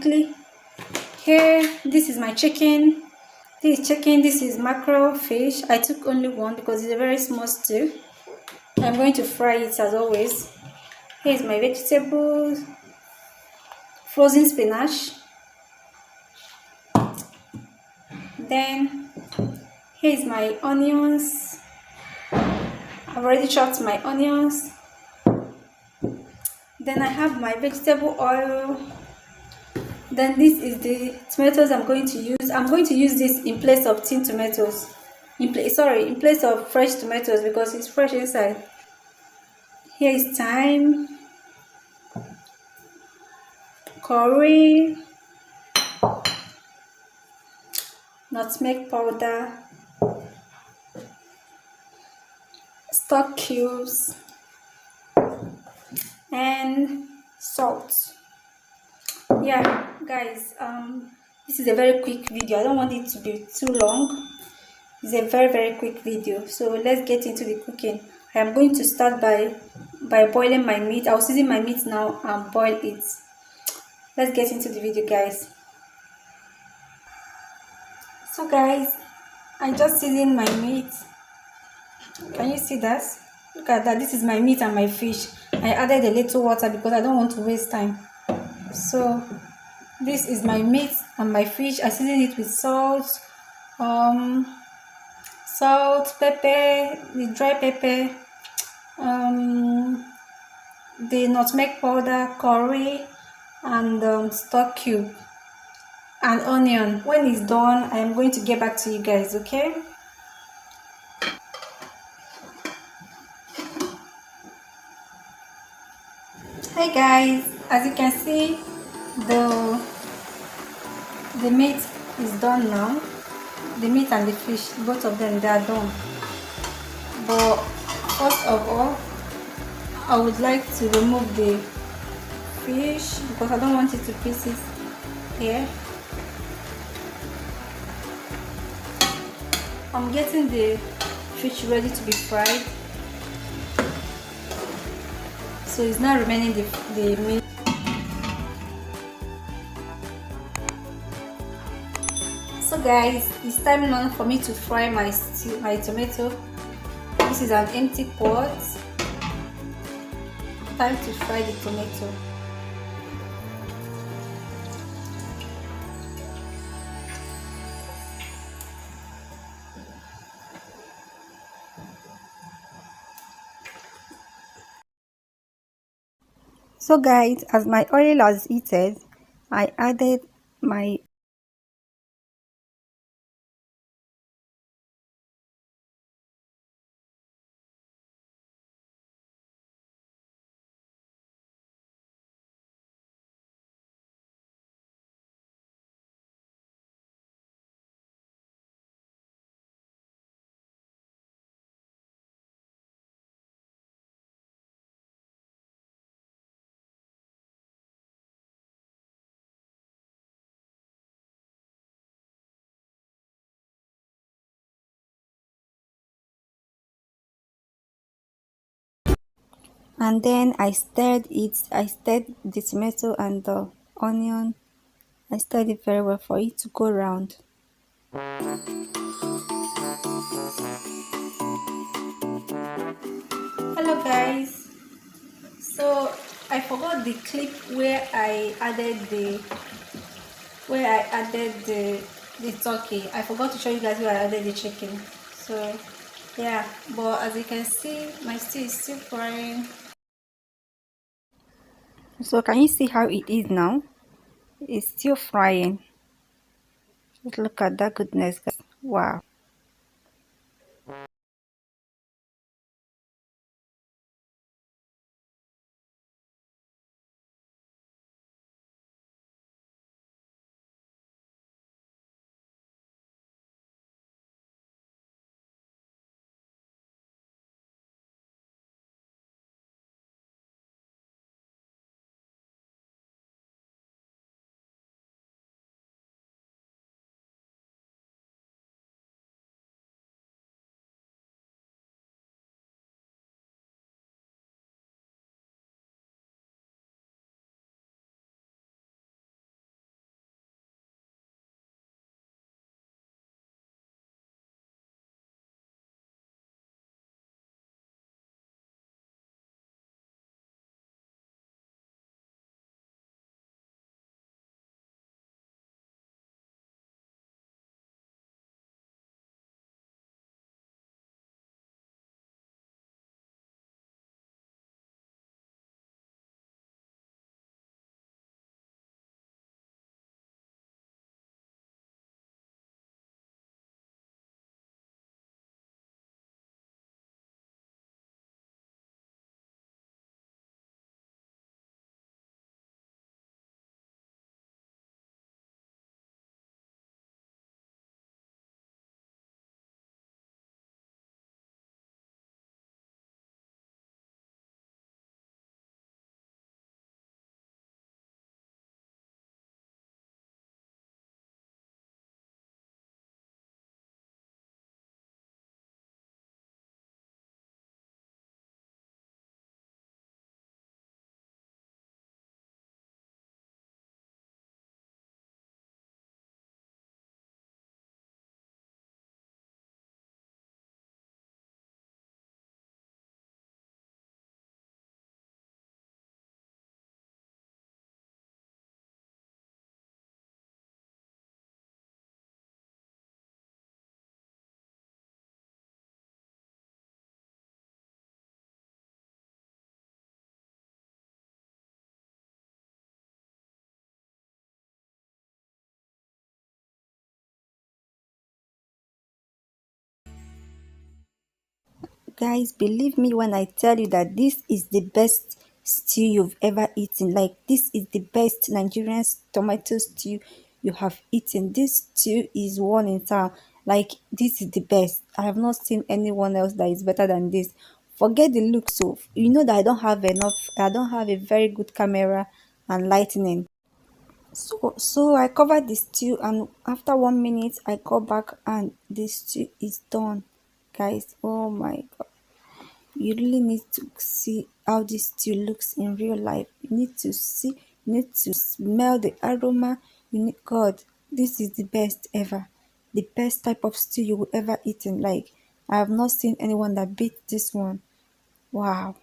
quickly. Here, this is my chicken. This is chicken. This is mackerel fish. I took only one because it's a very small stew. I'm going to fry it as always. Here's my vegetables, frozen spinach. Then here's my onions. I've already chopped my onions. Then I have my vegetable oil. Then this is the tomatoes I'm going to use. I'm going to use this in place of tin tomatoes. In place of fresh tomatoes because it's fresh inside. Here is thyme, curry, nutmeg powder, stock cubes, and salt. Yeah, guys, this is a very quick video. I don't want it to be too long. It's a very quick video, so let's get into the cooking. I am going to start by boiling my meat. I'll season my meat now and boil it. Let's get into the video, guys. So guys, I just seasoned my meat. Can you see that? Look at that. This is my meat and my fish. I added a little water because I don't want to waste time. So this is my meat and my fish. I seasoned it with salt, pepper, the dry pepper, the nutmeg powder, curry, and stock cube, and onion. When it's done, I am going to get back to you guys, okay? Hi guys, as you can see, the meat is done now. The meat and the fish, both of them, they are done. But first of all, I would like to remove the fish because I don't want it to pieces here. I'm getting the fish ready to be fried, so it's not remaining the meat. So guys, it's time now for me to fry my tomato. This is an empty pot. Time to fry the tomato. So guys, as my oil has heated, I added my and then I stirred it. I stirred the tomato and the onion. I stirred it very well for it to go round. Hello guys. So I forgot the clip where I added the turkey. I forgot to show you guys where I added the chicken. So yeah, but as you can see, my stew is still frying. So can you see how it is now? It's still frying. Just look at that goodness, guys. Wow. guys, believe me when I tell you that this is the best stew you've ever eaten. Like, this is the best Nigerian tomato stew you have eaten. This stew is one in town. Like, this is the best. I have not seen anyone else that is better than this. Forget the look. So you know that I don't have a very good camera and lightning. So I covered the stew, and after 1 minute I go back and the stew is done. Guys, oh my god. You really need to see how this stew looks in real life. You need to see, you need to smell the aroma. You need God. This is the best ever. The best type of stew you will ever eat in. Like, I have not seen anyone that beat this one. Wow.